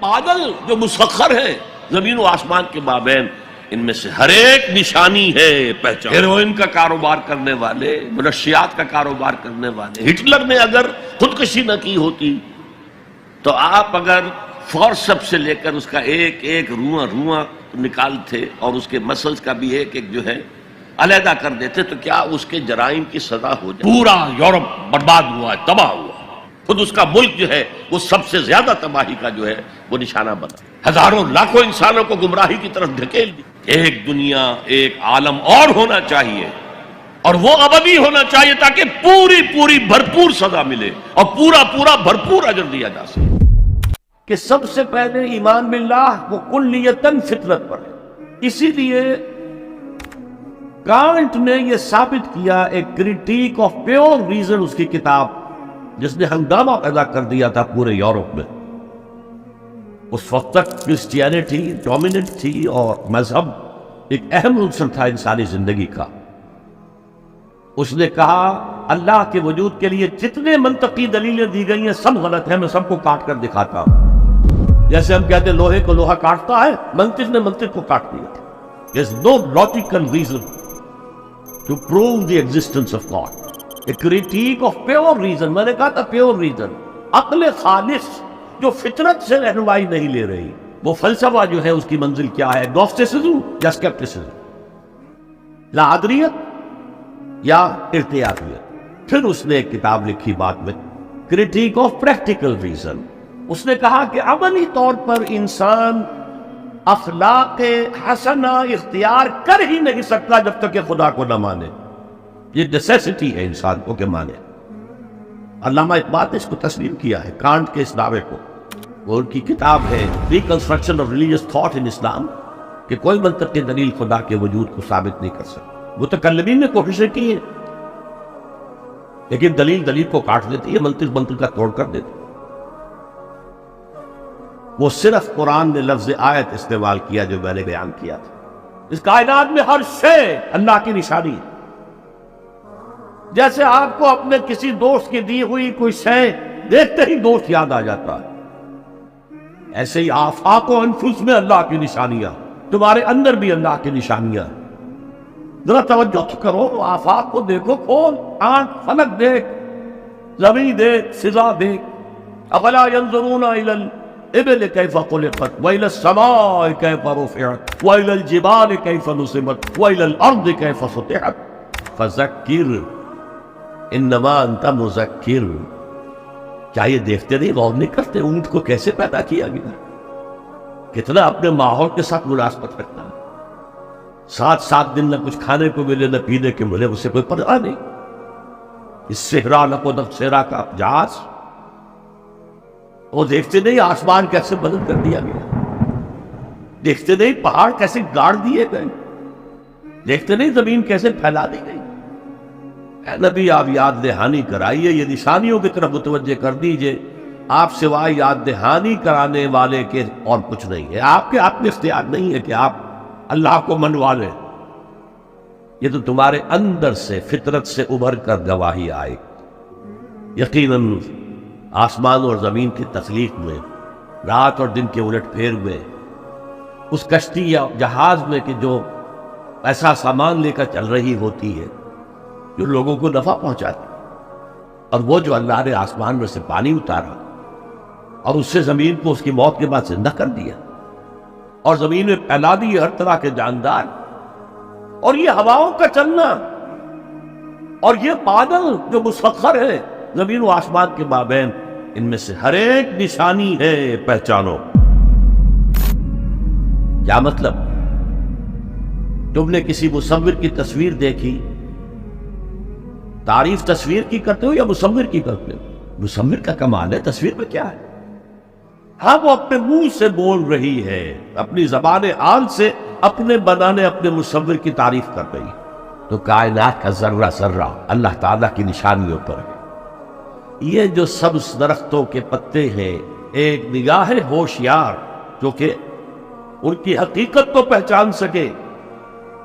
بادل جو مسخر ہے زمین و آسمان کے مابین، ان میں سے ہر ایک نشانی ہے پہچان۔ ہیروئن کا کاروبار کرنے والے، منشیات کا کاروبار کرنے والے، ہٹلر نے اگر خودکشی نہ کی ہوتی تو آپ اگر فورسپ سے لے کر اس کا ایک ایک رواں نکالتے اور اس کے مسلز کا بھی ایک ایک جو ہے علیحدہ کر دیتے تو کیا اس کے جرائم کی سزا ہو جائے؟ پورا یورپ برباد ہوا ہے، تباہ ہوا، خود اس کا ملک جو ہے وہ سب سے زیادہ تباہی کا جو ہے وہ نشانہ بنا، ہزاروں لاکھوں انسانوں کو گمراہی کی طرف دھکیل دی۔ ایک دنیا، ایک عالم اور ہونا چاہیے، اور وہ ابدی ہونا چاہیے تاکہ پوری بھرپور سزا ملے اور پورا بھرپور اجر دیا جا سکے۔ کہ سب سے پہلے ایمان باللہ وہ کلیتاً فطرت پر ہے۔ اسی لیے کانٹ نے یہ ثابت کیا، ایک کریٹیک آف پیور ریزن اس کی کتاب، جس نے ہنگامہ پیدا کر دیا تھا پورے یورپ میں۔ اس وقت تک کرسچینٹی ڈومیننٹ تھی اور مذہب ایک اہم عنصر تھا انسانی زندگی کا۔ اس نے کہا اللہ کے وجود کے لیے جتنے منطقی دلیلیں دی گئی ہیں سب غلط ہیں، میں سب کو کاٹ کر دکھاتا ہوں۔ جیسے ہم کہتے ہیں لوہے کو لوہا کاٹتا ہے، منطق نے منطق کو کاٹ دیا۔ There is no logical reason to prove the existence of God. A critique of pure reason، میں نے کہا تھا pure reason، عقل خالص جو فطرت سے رہنمائی نہیں لے رہی۔ وہ فلسفہ جو ہے اس کی منزل کیا ہے، گنوسٹسزم یا اسکیپٹسزم، لا ادریت یا ارتیاحیت۔ پھر اس نے ایک کتاب لکھی بعد میں، کریٹیک آف پریکٹیکل ریزن۔ اس نے کہا کہ عملی طور پر انسان اخلاق حسنہ اختیار کر ہی نہیں سکتا جب تک کہ خدا کو نہ مانے۔ یہ نیسیسٹی ہے انسان کو کہ مانے۔ علامہ اقبال نے اس کو تسلیم کیا ہے، کانٹ کے اس دعوے کو۔ وہ ان کی کتاب ہے reconstruction of religious thought in Islam, کہ کوئی منطقی دلیل خدا کے وجود کو ثابت نہیں کر سکتی۔ متکلمین نے کوششیں کی ہیں، لیکن دلیل کو کاٹ دیتی ہے، منطق کا توڑ کر دیتی ہے۔ وہ صرف قرآن نے لفظ آیت استعمال کیا جو میں نے بیان کیا تھا۔ اس کائنات میں ہر شے اللہ کی نشانی ہے۔ جیسے آپ کو اپنے کسی دوست کی دی ہوئی کوئی شے دیکھتے ہی دوست یاد آ جاتا ہے، ایسے ہی آفاق و انفس میں اللہ کی نشانیاں، تمہارے اندر بھی اللہ کی نشانیاں۔ ذرا توجہ کرو، آفاق کو دیکھو، کھول آنکھ، فلک دیکھ، زمین دیکھ، فضا دیکھ۔ افلا ينظرون الى الابل كيف خلقت والى السماء كيف رفعت والى الجبال كيف نصبت والى الارض كيف سطحت فذكر انما انت مذکر۔ کیا یہ دیکھتے نہیں، غور نہیں کرتے اونٹ کو کیسے پیدا کیا گیا، کتنا اپنے ماحول کے ساتھ مناسبت رکھتا ہے، 7 دن نہ کچھ کھانے کو ملے نہ پینے کے ملے، اسے کوئی پرواہ نہیں۔ اس صحرا نقو صحرا کا جہاز، وہ دیکھتے نہیں آسمان کیسے بلند کر دیا گیا، دیکھتے نہیں پہاڑ کیسے گاڑ دیے گئے، دیکھتے نہیں زمین کیسے پھیلا دی گئی۔ اے نبی آپ یاد دہانی کرائیے، یہ نشانیوں کی طرف متوجہ کر دیجئے، آپ سوائے یاد دہانی کرانے والے کے اور کچھ نہیں ہے۔ آپ کے آپ میں اختیار نہیں ہے کہ آپ اللہ کو منوا لیں، یہ تو تمہارے اندر سے فطرت سے ابھر کر گواہی آئے۔ یقیناً آسمان اور زمین کی تخلیق میں، رات اور دن کے الٹ پھیر میں، اس کشتی یا جہاز میں کہ جو ایسا سامان لے کر چل رہی ہوتی ہے جو لوگوں کو نفع پہنچاتی، اور وہ جو اللہ نے آسمان میں سے پانی اتارا اور اس سے زمین کو اس کی موت کے بعد زندہ کر دیا، اور زمین میں پھیلا دی ہر طرح کے جاندار، اور یہ ہواؤں کا چلنا، اور یہ بادل جو مسخر ہے زمین و آسمان کے مابین، ان میں سے ہر ایک نشانی ہے پہچانو۔ کیا مطلب؟ تم نے کسی مصور کی تصویر دیکھی، تعریف تصویر کی کرتے ہو یا مصور کی کرتے ہو؟ مصور کا کمال ہے، تصویر میں کیا ہے؟ ہاں وہ اپنے منہ سے بول رہی ہے، اپنی زبان آن سے اپنے بنانے اپنے مصور کی تعریف کر رہی، تو کائنات کا ذرہ ذرہ اللہ تعالیٰ کی نشانیوں پر ہے۔ یہ جو سبز درختوں کے پتے ہیں، ایک نگاہ ہوشیار جو کہ ان کی حقیقت کو پہچان سکے،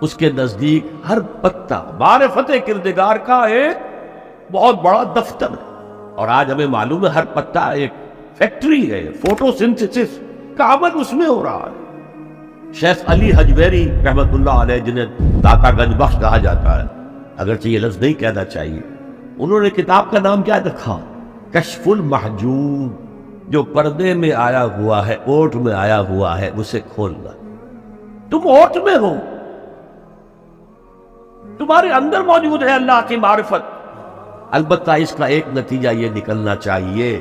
اس کے نزدیک ہر پتا معرفت کردگار کا ایک بہت بڑا دفتر ہے۔ اور آج ہمیں معلوم ہے ہر پتا ایک فیکٹری ہے، فوٹو سنتھسس کا عمل اس میں ہو رہا ہے۔ شیخ علی حجویری رحمت اللہ علیہ، جنہیں داتا گنج بخش کہا جاتا ہے، اگرچہ یہ لفظ نہیں کہنا چاہیے، انہوں نے کتاب کا نام کیا رکھا؟ کشف المحجوب، جو پردے میں آیا ہوا ہے، اوٹ میں آیا ہوا ہے، اسے کھولنا۔ تم اوٹ میں ہو، تمہارے اندر موجود ہے اللہ کی معرفت، البتہ اس کا ایک نتیجہ یہ نکلنا چاہیے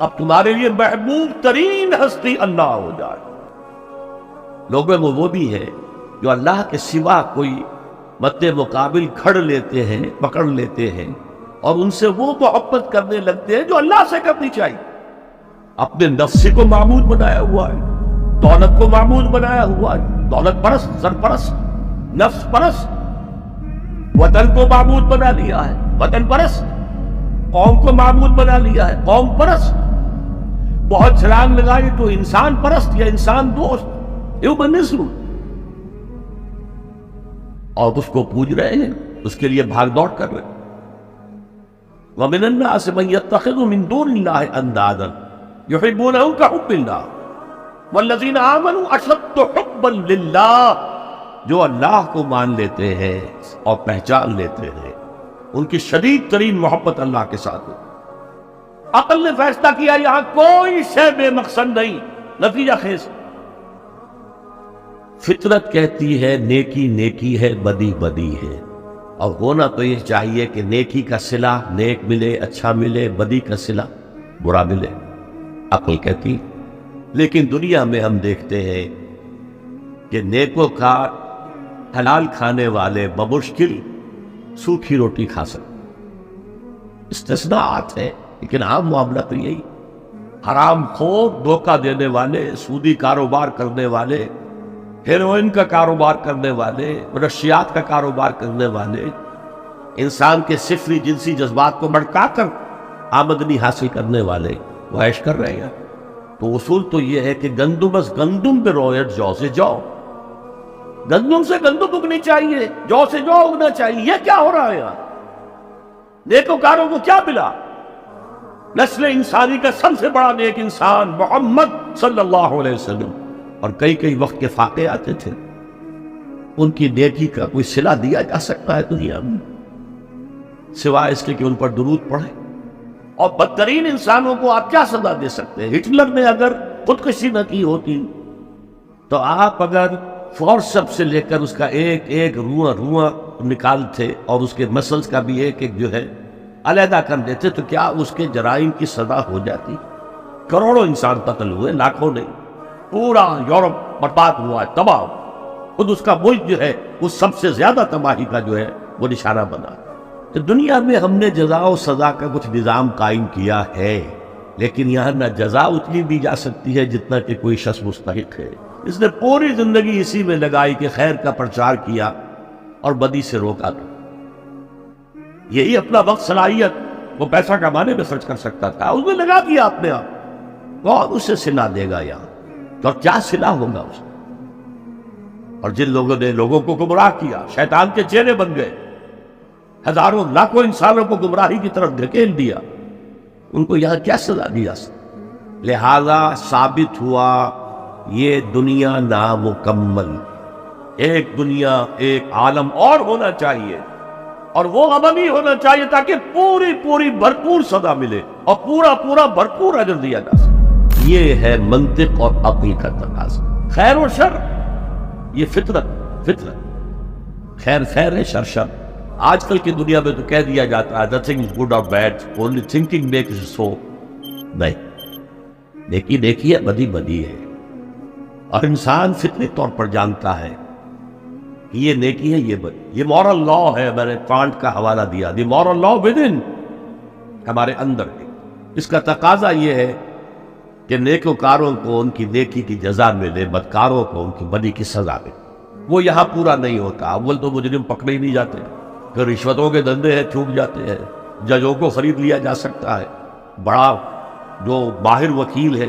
اب تمہارے لیے محبوب ترین ہستی اللہ ہو جائے۔ لوگوں میں وہ بھی ہے جو اللہ کے سوا کوئی مد مقابل کھڑ لیتے ہیں، پکڑ لیتے ہیں، اور ان سے وہ محبت کرنے لگتے ہیں جو اللہ سے کرنی چاہیے۔ اپنے نفس کو معبود بنایا ہوا ہے، دولت کو معبود بنایا ہوا ہے، دولت پرست، سرپرست، نفس پرست، وطن کو معبود بنا لیا ہے، وطن پرست، قوم کو معبود بنا لیا ہے، قوم پرست، بہت چھلانگ لگائی تو انسان پرست یا انسان دوست، ہیومنزم، اور اس کو پوج رہے ہیں، اس کے لیے بھاگ دوڑ کر رہے ہیں۔ وَمِنَ النَّاسِ مَن يَتَّخِذُ مِن دُونِ اللَّهِ أَندَادًا يُحِبُّونَهُمْ كَحُبِّ اللَّهِ وَالَّذِينَ آمَنُوا أَشَدُّ حُبًّا لِلَّهِ، جو اللہ کو مان لیتے ہیں اور پہچان لیتے ہیں، ان کی شدید ترین محبت اللہ کے ساتھ ہے۔ عقل نے فیصلہ کیا یہاں کوئی شے بے مقصد نہیں، نتیجہ خیز۔ فطرت کہتی ہے نیکی نیکی ہے، بدی بدی ہے، اور ہونا تو یہ چاہیے کہ نیکی کا صلہ نیک ملے، اچھا ملے، بدی کا صلہ برا ملے، عقل کہتی۔ لیکن دنیا میں ہم دیکھتے ہیں کہ نیکوکار حلال کھانے والے بمشکل سوکھی روٹی کھا سکتے، استثناءات ہیں، لیکن عام معاملہ تو یہی۔ حرام خور، دھوکہ دینے والے، سودی کاروبار کرنے والے، ہیروئن کا کاروبار کرنے والے، منشیات کا کاروبار کرنے والے، انسان کے صفری جنسی جذبات کو بھڑکا کر آمدنی حاصل کرنے والے وہ عیش کر رہے ہیں۔ تو اصول تو یہ ہے کہ گندم از گندم پہ رویت، جو سے جو، گندم سے گندم اگنی چاہیے، جو سے جو اگنا چاہیے۔ یہ کیا ہو رہا ہے یہاں؟ نیکوکاروں کو کیا ملا؟ نسل انسانی کا سب سے بڑا نیک انسان محمد صلی اللہ علیہ وسلم، اور کئی کئی وقت کے فاقے آتے تھے، ان کی نیکی کا کوئی صلہ دیا جا سکتا ہے دنیا میں سوائے اس کے کہ ان پر درود پڑھیں؟ اور بدترین انسانوں کو آپ کیا سزا دے سکتے ہیں؟ ہٹلر نے اگر خودکشی نہ کی ہوتی تو آپ اگر فورسپ سے لے کر اس کا ایک ایک رواں نکالتے اور اس کے مسلز کا بھی ایک ایک جو ہے علیحدہ کر دیتے تو کیا اس کے جرائم کی سزا ہو جاتی؟ کروڑوں انسان قتل ہوئے، لاکھوں نہیں، پورا یورپ برباد ہوا ہے، تباہ۔ خود اس کا ملک جو ہے وہ سب سے زیادہ تباہی کا جو ہے وہ نشانہ بنا۔ تو دنیا میں ہم نے جزا و سزا کا کچھ نظام قائم کیا ہے، لیکن یہاں نہ جزا اتنی دی جا سکتی ہے جتنا کہ کوئی شخص مستحق ہے۔ اس نے پوری زندگی اسی میں لگائی کہ خیر کا پرچار کیا اور بدی سے روکا تھا۔ یہی اپنا وقت، صلاحیت وہ پیسہ کمانے میں خرچ کر سکتا تھا، اس میں لگا دیا اپنے آپ، کون اسے صلہ دے گا یہاں؟ اور کیا صلہ ہوگا اس میں؟ اور جن لوگوں نے لوگوں کو گمراہ کیا، شیطان کے چہرے بن گئے، ہزاروں لاکھوں انسانوں کو گمراہی کی طرف دھکیل دیا، ان کو یہاں کیا سزا دی جا سکتی؟ لہذا ثابت ہوا یہ دنیا نامکمل، ایک دنیا، ایک عالم اور ہونا چاہیے، اور وہ عملی ہونا چاہیے تاکہ پوری پوری بھرپور سزا ملے اور پورا پورا بھرپور اجر دیا جا سکے۔ یہ ہے منطق اور عقل کا تقاضا۔ خیر و شر، یہ فطرت، خیر خیر ہے، شر شر۔ آج کل کی دنیا میں تو کہہ دیا جاتا ہے nothing is good or bad, only thinking makes it so۔ نہیں، نیکی نیکی ہے، بدی بدی ہے، اور انسان فطری طور پر جانتا ہے کہ یہ نیکی ہے، یہ بدی۔ یہ مورل لا ہے، میں نے کانٹ کا حوالہ دیا، دی مورل لا ود ان، ہمارے اندر ہے۔ اس کا تقاضا یہ ہے کہ نیکوکاروں کو ان کی نیکی کی جزا ملے، بدکاروں کو ان کی بدی کی سزا ملے۔ وہ یہاں پورا نہیں ہوتا۔ اول تو مجرم پکڑے ہی نہیں جاتے، پھر رشوتوں کے دھندے ہیں، چھوٹ جاتے ہیں، ججوں کو خرید لیا جا سکتا ہے، بڑا جو ماہر وکیل ہے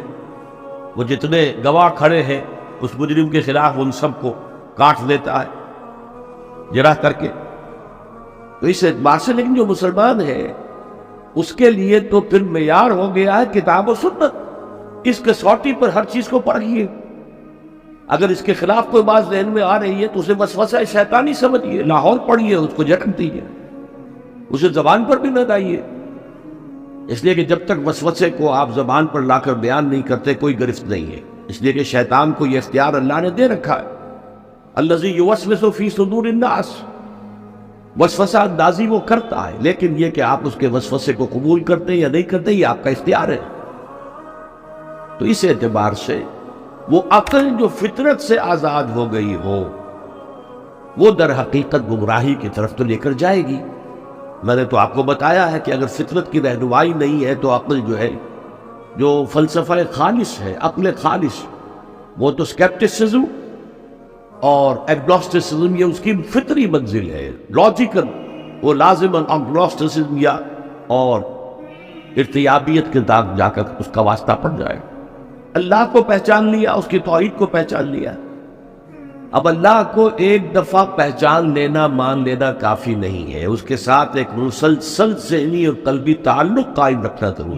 وہ جتنے گواہ کھڑے ہیں اس مجرم کے خلاف ان سب کو کاٹ دیتا ہے جرح کر کے۔ تو اس اعتبار سے لیکن جو مسلمان ہے اس کے لیے تو پھر معیار ہو گیا ہے کتاب و سنت۔ اس کسوٹی پر ہر چیز کو پرکھیے. اگر اس کے خلاف کوئی بات ذہن میں آ رہی ہے تو اسے وسوسہ شیطانی سمجھیے، لاہور پڑھیے، اس کو جھٹک دیجیے، اسے زبان پر بھی نہ لائیے. اس لیے کہ جب تک وسوسے کو آپ زبان پر لا کر بیان نہیں کرتے کوئی گرفت نہیں ہے. اس لیے کہ شیطان کو یہ اختیار اللہ نے دے رکھا ہے. الذی یوسوس فی صدور الناس، وسوسہ اندازی وہ کرتا ہے، لیکن یہ کہ آپ اس کے وسوسے کو قبول کرتے یا نہیں کرتے یہ آپ کا اختیار ہے. تو اس اعتبار سے وہ عقل جو فطرت سے آزاد ہو گئی ہو وہ در حقیقت گمراہی کی طرف تو لے کر جائے گی. میں نے تو آپ کو بتایا ہے کہ اگر فطرت کی رہنمائی نہیں ہے تو عقل جو ہے، جو فلسفہ خالص ہے، عقل خالص، وہ تو سکیپٹسزم اور ایگنوسٹسزم یہ اس کی فطری منزل ہے، لاجیکل. وہ لازم ایگنوسٹسزم یا اور ارتیابیت کے داغ جا کر اس کا واسطہ پڑ جائے. اللہ کو پہچان لیا، اس کی توحید کو پہچان لیا. اب اللہ کو ایک دفعہ پہچان لینا، مان لینا کافی نہیں ہے، اس کے ساتھ ایک مسلسل ذہنی اور قلبی تعلق قائم رکھنا ضروری ہے.